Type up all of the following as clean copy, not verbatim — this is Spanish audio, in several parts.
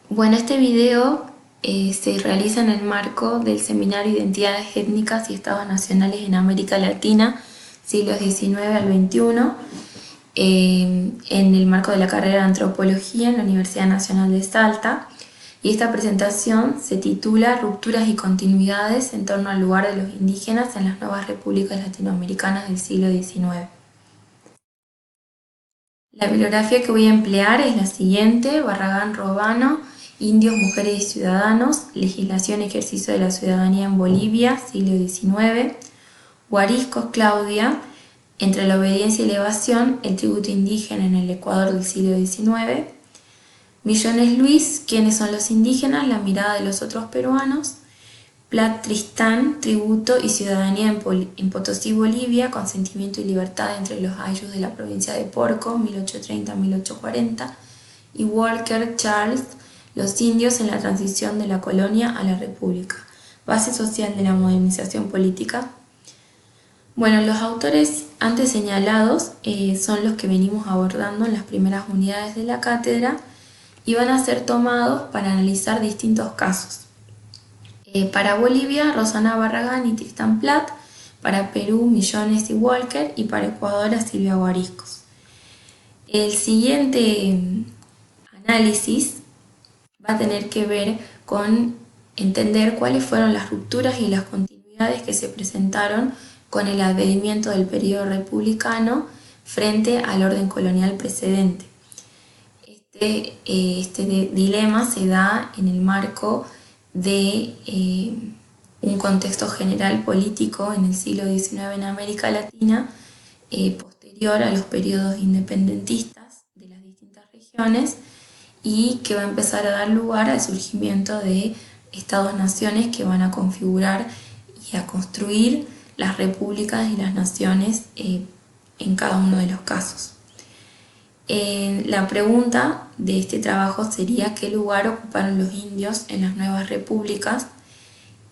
Bueno, este video se realiza en el marco del Seminario Identidades Étnicas y Estados Nacionales en América Latina, siglos XIX al XXI, en el marco de la carrera de Antropología en la Universidad Nacional de Salta. Y esta presentación se titula Rupturas y continuidades en torno al lugar de los indígenas en las nuevas repúblicas latinoamericanas del siglo XIX. La bibliografía que voy a emplear es la siguiente: Barragán Robano, Indios, Mujeres y Ciudadanos, Legislación y Ejercicio de la Ciudadanía en Bolivia, siglo XIX; Guariscos, Claudia, Entre la obediencia y la evasión, el tributo indígena en el Ecuador del siglo XIX; Millones, Luis, ¿Quiénes son los indígenas? La mirada de los otros peruanos; Plat Tristán, Tributo y Ciudadanía en Potosí, Bolivia, Consentimiento y Libertad entre los ayllus de la provincia de Porco, 1830-1840; y Walker, Charles, Los indios en la transición de la colonia a la república, base social de la modernización política. Bueno, los autores antes señalados son los que venimos abordando en las primeras unidades de la cátedra y van a ser tomados para analizar distintos casos. Para Bolivia, Rosana Barragán y Tristan Plat; para Perú, Millones y Walker; y para Ecuador, a Silvia Guariscos. El siguiente análisis va a tener que ver con entender cuáles fueron las rupturas y las continuidades que se presentaron con el advenimiento del periodo republicano frente al orden colonial precedente. Este dilema se da en el marco de un contexto general político en el siglo XIX en América Latina, posterior a los periodos independentistas de las distintas regiones, y que va a empezar a dar lugar al surgimiento de estados-naciones que van a configurar y a construir las repúblicas y las naciones en cada uno de los casos. La pregunta de este trabajo sería: ¿qué lugar ocuparon los indios en las nuevas repúblicas?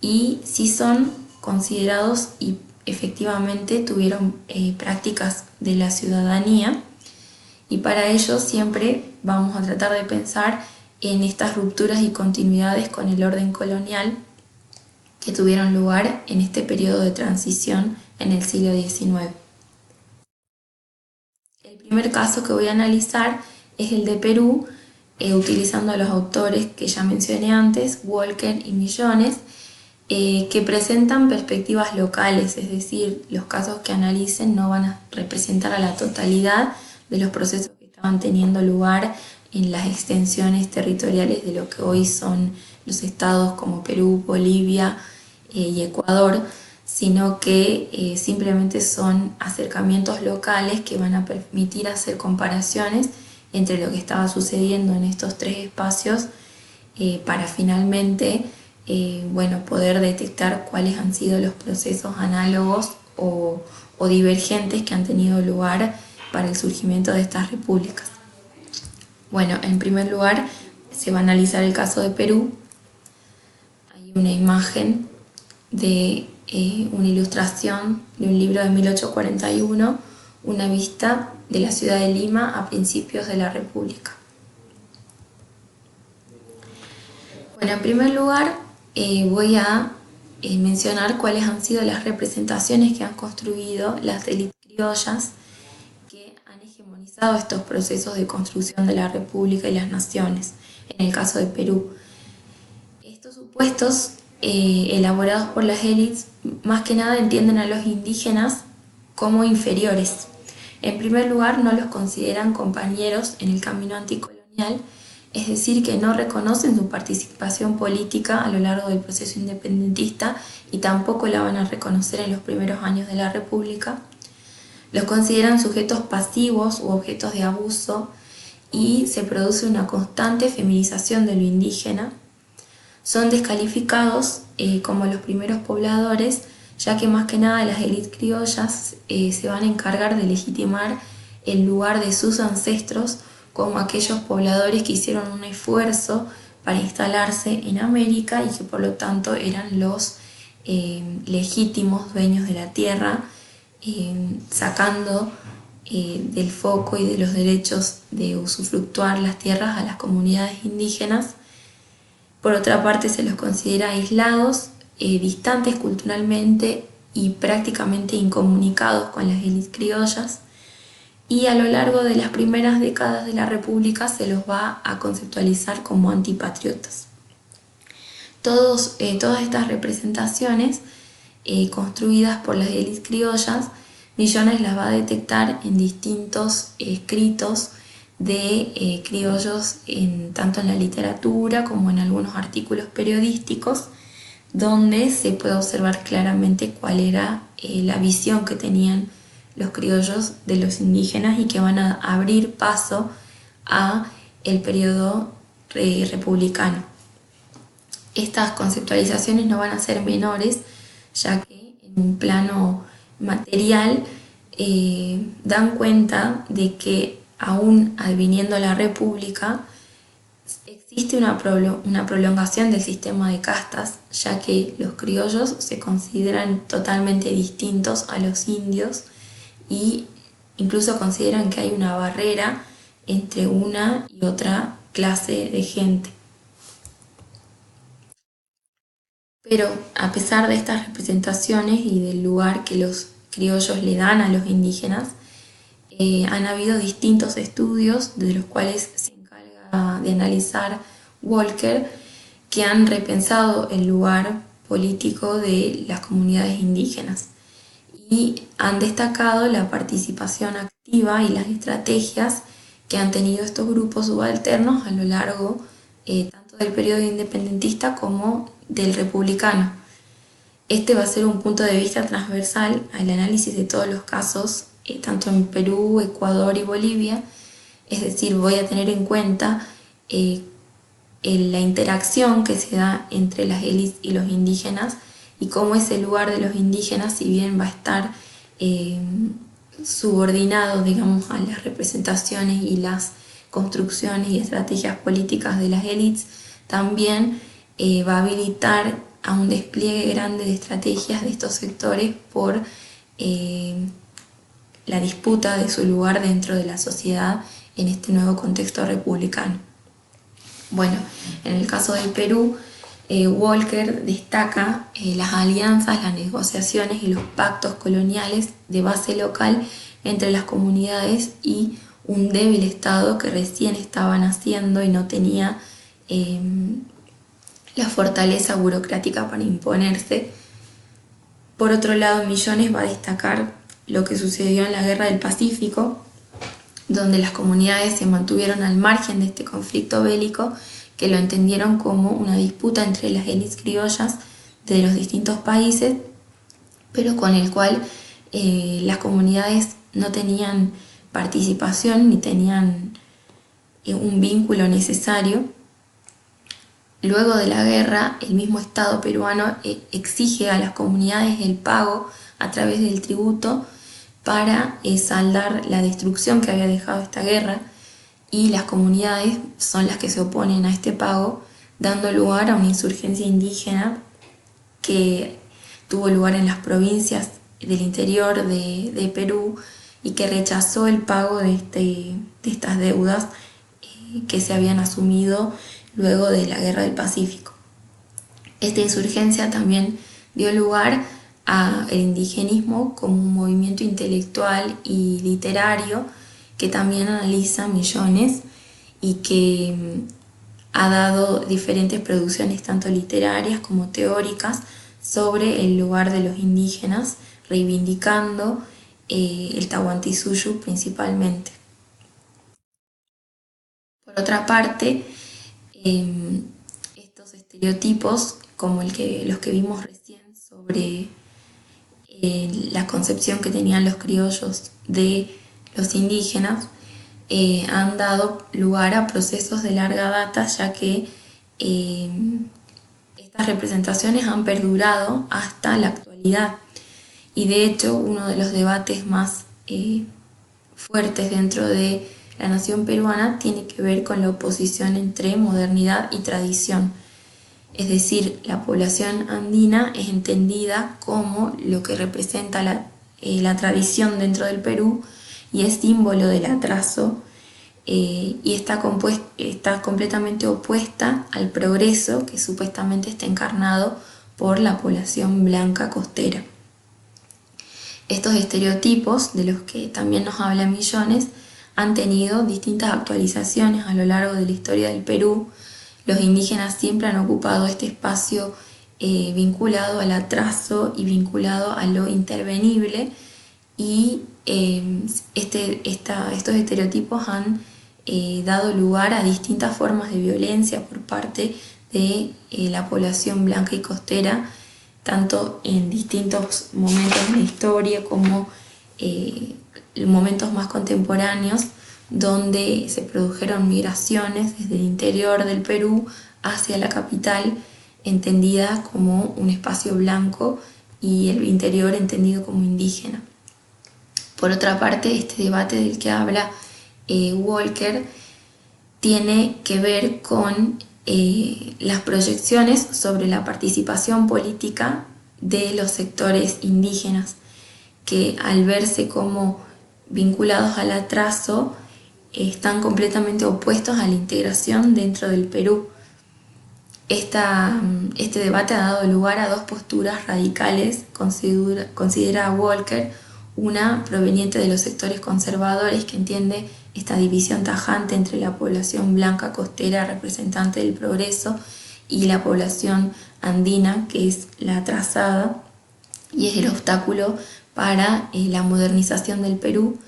Y si son considerados y efectivamente tuvieron prácticas de la ciudadanía. Y para ello siempre vamos a tratar de pensar en estas rupturas y continuidades con el orden colonial que tuvieron lugar en este periodo de transición en el siglo XIX. El primer caso que voy a analizar es el de Perú, utilizando a los autores que ya mencioné antes, Walker y Millones, que presentan perspectivas locales, es decir, los casos que analicen no van a representar a la totalidad de los procesos que estaban teniendo lugar en las extensiones territoriales de lo que hoy son los estados como Perú, Bolivia y Ecuador, sino que simplemente son acercamientos locales que van a permitir hacer comparaciones entre lo que estaba sucediendo en estos tres espacios para finalmente poder detectar cuáles han sido los procesos análogos o divergentes que han tenido lugar para el surgimiento de estas repúblicas. Bueno, en primer lugar se va a analizar el caso de Perú. Hay una imagen de una ilustración de un libro de 1841, una vista de la ciudad de Lima a principios de la República. Bueno, en primer lugar voy a mencionar cuáles han sido las representaciones que han construido las élites criollas que han hegemonizado estos procesos de construcción de la República y las naciones, en el caso de Perú. Estos supuestos elaborados por las élites más que nada entienden a los indígenas como inferiores. En primer lugar, no los consideran compañeros en el camino anticolonial, es decir, que no reconocen su participación política a lo largo del proceso independentista y tampoco la van a reconocer en los primeros años de la República. Los consideran sujetos pasivos u objetos de abuso y se produce una constante feminización de lo indígena. Son descalificados como los primeros pobladores, ya que más que nada las élites criollas se van a encargar de legitimar el lugar de sus ancestros como aquellos pobladores que hicieron un esfuerzo para instalarse en América y que por lo tanto eran los legítimos dueños de la tierra, sacando del foco y de los derechos de usufructuar las tierras a las comunidades indígenas Por otra parte, se los considera aislados, distantes culturalmente y prácticamente incomunicados con las élites criollas, y a lo largo de las primeras décadas de la República se los va a conceptualizar como antipatriotas. Todas estas representaciones construidas por las élites criollas, Millones las va a detectar en distintos escritos de criollos, tanto en la literatura como en algunos artículos periodísticos, donde se puede observar claramente cuál era la visión que tenían los criollos de los indígenas y que van a abrir paso a el periodo republicano. Estas conceptualizaciones no van a ser menores, ya que en un plano material dan cuenta de que aún adviniendo la República existe una prolongación del sistema de castas, ya que los criollos se consideran totalmente distintos a los indios y incluso consideran que hay una barrera entre una y otra clase de gente. Pero a pesar de estas representaciones y del lugar que los criollos le dan a los indígenas, han habido distintos estudios de los cuales se encarga de analizar Walker, que han repensado el lugar político de las comunidades indígenas y han destacado la participación activa y las estrategias que han tenido estos grupos subalternos a lo largo tanto del periodo independentista como del republicano. Este va a ser un punto de vista transversal al análisis de todos los casos, tanto en Perú, Ecuador y Bolivia, es decir, voy a tener en cuenta la interacción que se da entre las élites y los indígenas y cómo ese lugar de los indígenas, si bien va a estar subordinado, digamos, a las representaciones y las construcciones y estrategias políticas de las élites, también va a habilitar a un despliegue grande de estrategias de estos sectores por la disputa de su lugar dentro de la sociedad en este nuevo contexto republicano. Bueno, en el caso del Perú, Walker destaca las alianzas, las negociaciones y los pactos coloniales de base local entre las comunidades y un débil Estado que recién estaba naciendo y no tenía la fortaleza burocrática para imponerse. Por otro lado, Millones va a destacar lo que sucedió en la Guerra del Pacífico, donde las comunidades se mantuvieron al margen de este conflicto bélico, que lo entendieron como una disputa entre las élites criollas de los distintos países, pero con el cual las comunidades no tenían participación ni tenían un vínculo necesario. Luego de la guerra, el mismo Estado peruano exige a las comunidades el pago a través del tributo para saldar la destrucción que había dejado esta guerra, y las comunidades son las que se oponen a este pago, dando lugar a una insurgencia indígena que tuvo lugar en las provincias del interior de Perú y que rechazó el pago de estas deudas que se habían asumido luego de la Guerra del Pacífico. Esta insurgencia también dio lugar al indigenismo como un movimiento intelectual y literario que también analiza Millones y que ha dado diferentes producciones tanto literarias como teóricas sobre el lugar de los indígenas, reivindicando el Tahuantinsuyo principalmente. Por otra parte, estos estereotipos, como los que vimos recién sobre la concepción que tenían los criollos de los indígenas, han dado lugar a procesos de larga data, ya que estas representaciones han perdurado hasta la actualidad. Y de hecho, uno de los debates más fuertes dentro de la nación peruana tiene que ver con la oposición entre modernidad y tradición. Es decir, la población andina es entendida como lo que representa la tradición dentro del Perú y es símbolo del atraso y está completamente opuesta al progreso que supuestamente está encarnado por la población blanca costera. Estos estereotipos, de los que también nos habla Millones, han tenido distintas actualizaciones a lo largo de la historia del Perú. Los indígenas siempre han ocupado este espacio vinculado al atraso y vinculado a lo intervenible, y estos estereotipos han dado lugar a distintas formas de violencia por parte de la población blanca y costera, tanto en distintos momentos de la historia como momentos más contemporáneos, donde se produjeron migraciones desde el interior del Perú hacia la capital, entendida como un espacio blanco, y el interior entendido como indígena. Por otra parte, este debate del que habla Walker tiene que ver con las proyecciones sobre la participación política de los sectores indígenas, que al verse como vinculados al atraso están completamente opuestos a la integración dentro del Perú. Este debate ha dado lugar a dos posturas radicales, considera Walker: una proveniente de los sectores conservadores, que entiende esta división tajante entre la población blanca costera, representante del progreso, y la población andina, que es la atrasada y es el obstáculo para la modernización del Perú.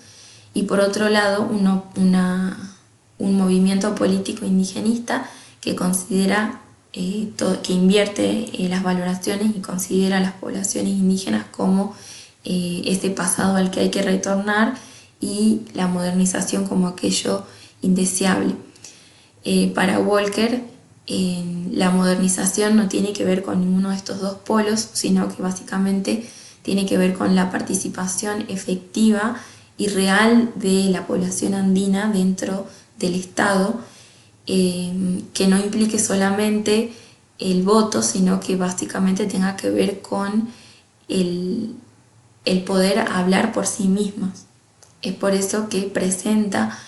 Y por otro lado, un movimiento político indigenista que considera que invierte las valoraciones y considera a las poblaciones indígenas como ese pasado al que hay que retornar, y la modernización como aquello indeseable. Para Walker, la modernización no tiene que ver con ninguno de estos dos polos, sino que básicamente tiene que ver con la participación efectiva y real de la población andina dentro del Estado, que no implique solamente el voto, sino que básicamente tenga que ver con el poder hablar por sí mismas. Es por eso que presenta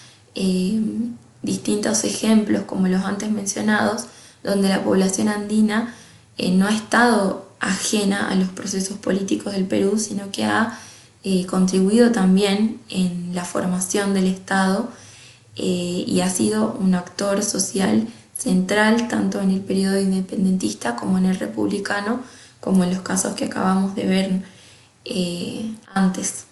distintos ejemplos, como los antes mencionados, donde la población andina no ha estado ajena a los procesos políticos del Perú, sino que ha contribuido también en la formación del Estado, y ha sido un actor social central tanto en el periodo independentista como en el republicano, como en los casos que acabamos de ver antes.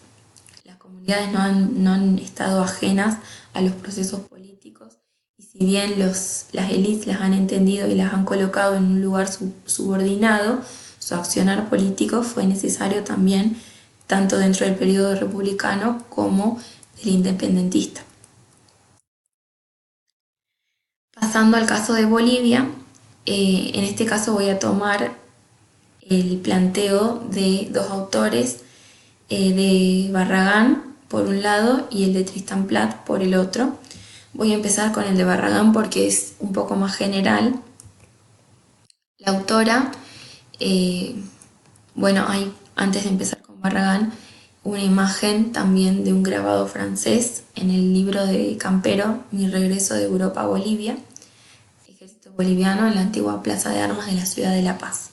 Las comunidades no han estado ajenas a los procesos políticos, y si bien las élites las han entendido y las han colocado en un lugar subordinado, su accionar político fue necesario también, tanto dentro del periodo republicano como del independentista. Pasando al caso de Bolivia, en este caso voy a tomar el planteo de dos autores, de Barragán por un lado y el de Tristan Plath por el otro. Voy a empezar con el de Barragán porque es un poco más general. La autora, hay, antes de empezar con Barragán, una imagen también de un grabado francés en el libro de Campero, Mi regreso de Europa a Bolivia, ejército boliviano en la antigua plaza de armas de la ciudad de La Paz.